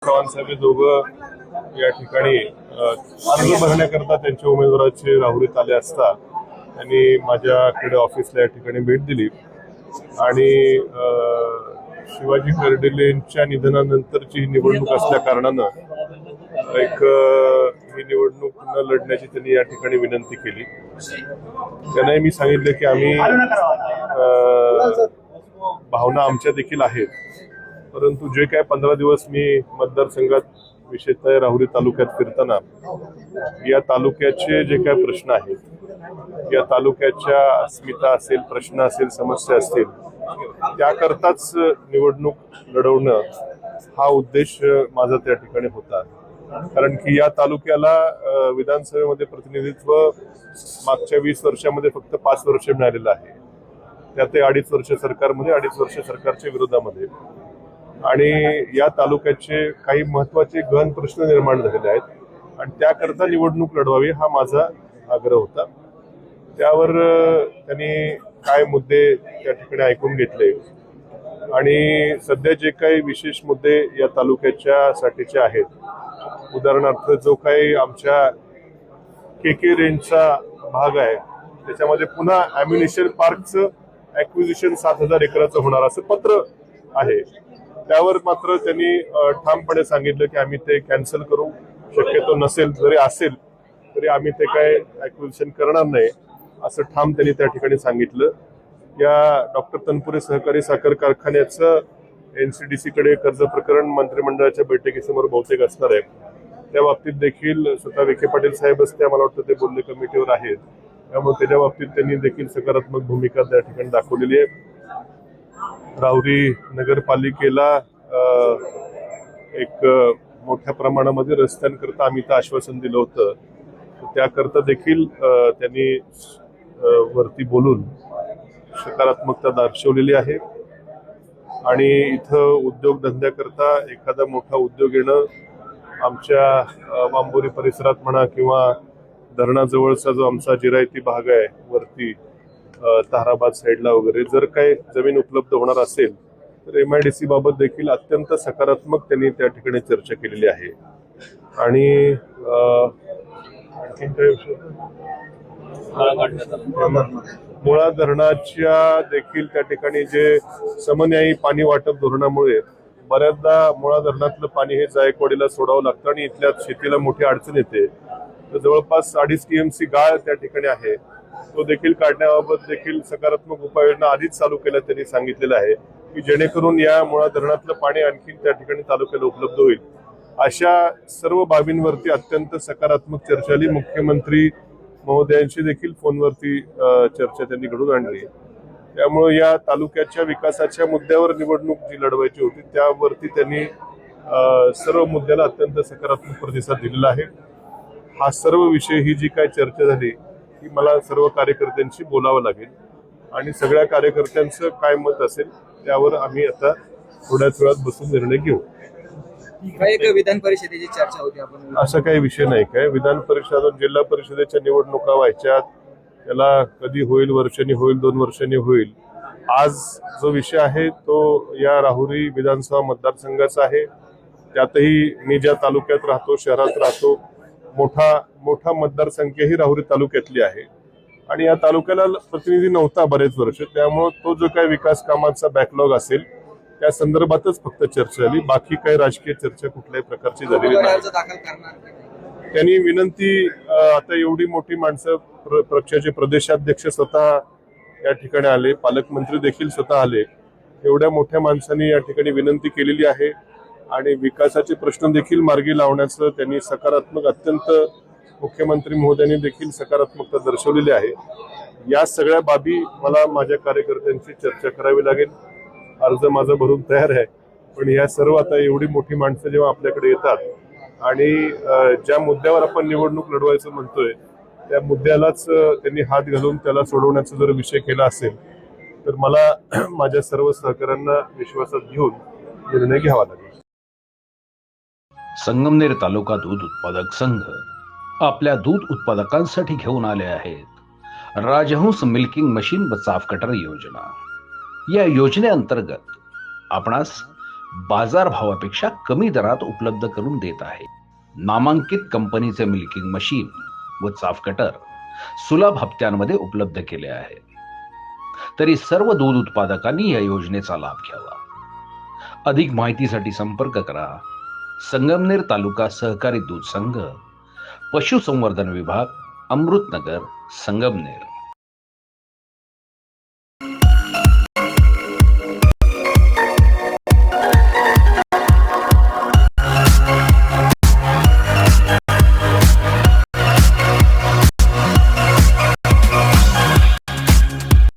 चव्हाण साहेब हे दोघं या ठिकाणी अर्ज भरण्याकरता त्यांच्या उमेदवाराचे राहुरीत आले असता त्यांनी माझ्याकडे ऑफिसला या ठिकाणी भेट दिली आणि शिवाजी कर्डिलेंच्या निधनानंतरची ही निवडणूक असल्या कारणानं ही निवडणूक न लढण्याची त्यांनी या ठिकाणी विनंती केली. त्यांनाही मी सांगितलं की आम्ही भावना आमच्या देखील आहेत, परंतु जे काय 15 दिवस मी मतदारसंघात विशेषतः राहुरी तालुक्यात फिरताना या तालुक्याचे जे काय प्रश्न आहेत, या तालुक्याच्या अस्मिता असेल, प्रश्न असेल, समस्या असतील, त्याकरताच निवडणूक लढवणं हा उद्देश माझा त्या ठिकाणी होता. कारण की या तालुक्याला विधानसभेमध्ये प्रतिनिधित्व मागच्या 20 वर्षामध्ये फक्त 5 वर्ष मिळालेलं आहे. त्यात 2.5 वर्ष सरकारमध्ये, 2.5 वर्ष सरकारच्या विरोधामध्ये, आणि या तालुक्याचे काही महत्वाचे गहन प्रश्न निर्माण झालेले आहेत आणि त्याकरता निवडणूक लढवावी हा माझा आग्रह होता. त्यावर त्यांनी काय मुद्दे त्या ठिकाणी ऐकून घेतले आणि सध्या जे काही विशेष मुद्दे या तालुक्याच्या साठीचे आहेत, उदाहरणार्थ जो काही आमच्या KK रेंजचा भाग आहे त्याच्यामध्ये पुन्हा ॲम्युनिशन पार्कचं ॲक्विजिशन 7,000 एकराचं होणार असं पत्र आहे. त्यावर मात्र त्यांनी ठामपणे सांगितलं की आम्ही ते कॅन्सल करू, शक्यतो नसेल, जरी असेल तरी आम्ही ते काय ॲक्विजिशन करणार नाही असं ठाम त्यांनी त्या ठिकाणी सांगितलं. या डॉक्टर तनपुरे सहकारी साखर कारखान्याचं NCDC कडे कर्ज प्रकरण मंत्रिमंडळाच्या बैठकीसमोर बहुतेक असणार आहे. त्या बाबतीत देखील स्वतः विखे पाटील साहेबच त्या मला वाटतं ते बोलणे कमिटीवर आहेत, त्यामुळे त्याच्या बाबतीत त्यांनी देखील सकारात्मक भूमिका त्या ठिकाणी दाखवलेली आहे. राहुरी नगरपालिकेला एक मोठ्या प्रमाणामध्ये रस्त्यांकरता आम्ही तर आश्वासन दिलं होतं, त्याकरता देखील त्यांनी वरती बोलून सकारात्मकता दर्शवलेली आहे. आणि इथं उद्योगधंद्याकरता एखादा मोठा उद्योग येणं आमच्या बांबोरी परिसरात म्हणा किंवा धरणाजवळचा जो आमचा जिरायती भाग आहे वरती ताराबाद साईडला वगैरे, जर काही जमीन उपलब्ध होणार असेल तर MIDC बाबत देखील अत्यंत सकारात्मक त्यांनी त्या ठिकाणी चर्चा केलेली आहे. आणि आणखीन काय विषय, मुळा धरणाच्या देखील त्या ठिकाणी जे समन्यायी पाणी वाटप धोरणामुळे बऱ्याचदा मुळा धरणातलं पाणी हे जायकवाडीला सोडावं लागतं आणि इथल्या शेतीला मोठी अडचण येते. तर जवळपास 2.5 TMC गाळ त्या ठिकाणी आहे, तो देखील काढण्याबाबत देखील सकारात्मक उपाययोजना आधीच चालू केल्या त्यांनी सांगितलेलं आहे की जेणेकरून या मुळा धरणातलं पाणी आणखी त्या ठिकाणी तालुक्याला उपलब्ध होईल. अशा सर्व बाबींवरती अत्यंत सकारात्मक चर्चा झाली. मुख्यमंत्री महोदयांशी देखील फोनवरती चर्चा त्यांनी घडून आणली. त्यामुळे या तालुक्याच्या विकासाच्या मुद्द्यावर निवडणूक जी लढवायची होती त्यावरती त्यांनी सर्व मुद्द्याला अत्यंत सकारात्मक प्रतिसाद दिलेला आहे. हा सर्व विषय, ही जी काय चर्चा झाली ती मला सर्व कार्यकर्त्यांशी बोलावं लागेल आणि सगळ्या कार्यकर्त्यांचं काय मत असेल त्यावर आम्ही आता थोड्याच वेळात बसून निर्णय घेऊ. विधान परिषदेची चर्चा होती, आपण असा काही विषय नाही. काय विधान परिषद, जिल्हा परिषदेच्या निवडणुका व्हायच्यात, त्याला कधी होईल, वर्षांनी होईल, 2 वर्षांनी होईल. आज जो विषय आहे तो या राहुरी विधानसभा मतदारसंघाचा आहे. त्यातही मी ज्या तालुक्यात राहतो, शहरात राहतो, मोठा मतदारसंख्या ही राहुरी तालुक्यातली आहे आणि या तालुक्याला प्रतिनिधी नव्हता बरेच वर्ष, त्यामुळे तो जो काही विकास कामाचा बॅकलॉग असेल त्या संदर्भातच फक्त चर्चा झाली. बाकी काही राजकीय चर्चा कुठल्याही प्रकारची झालेली नाही. त्यांनी विनंती, आता एवढी मोठी माणसं, पक्षाचे प्रदेशाध्यक्ष स्वतः या ठिकाणी आले, पालकमंत्री देखील स्वतः आले, एवढ्या मोठ्या माणसांनी या ठिकाणी विनंती केलेली आहे आणि विकासाचे प्रश्न देखील मार्गी लावण्याचं त्यांनी सकारात्मक, अत्यंत मुख्यमंत्री महोदयांनी देखील सकारात्मकता दर्शवलेली आहे. या सगळ्या बाबी मला माझ्या कार्यकर्त्यांची चर्चा करावी लागेल. अर्ज माझा भरून तयार आहे, पण या सर्व आता एवढी मोठी माणसं जेव्हा आपल्याकडे येतात आणि ज्या मुद्द्यावर आपण निवडणूक लढवायचं म्हणतोय त्या मुद्द्यालाच त्यांनी हात घालून त्याला सोडवण्याचा जर विषय केला असेल तर मला माझ्या सर्व सहकाऱ्यांना विश्वासात घेऊन निर्णय घ्यावा लागेल. संगमनेर तालुका दूध उत्पादक संघ आपल्या दूध उत्पादकांसाठी घेऊन आले आहेत राजहंस मिल्किंग मशीन व चाफ कटर योजना. या योजनेअंतर्गत आपणास बाजारभावापेक्षा कमी दरात उपलब्ध करून देत आहे. नामांकित कंपनीचे मिल्किंग मशीन व चाफ कटर सुलभ हप्त्यांमध्ये उपलब्ध केले आहे. तरी सर्व दूध उत्पादकांनी या योजनेचा लाभ घ्यावा. अधिक माहितीसाठी संपर्क करा संगमनेर तालुका सहकारी दूध संघ, पशुसंवर्धन विभाग, अमृतनगर, संगमनेर.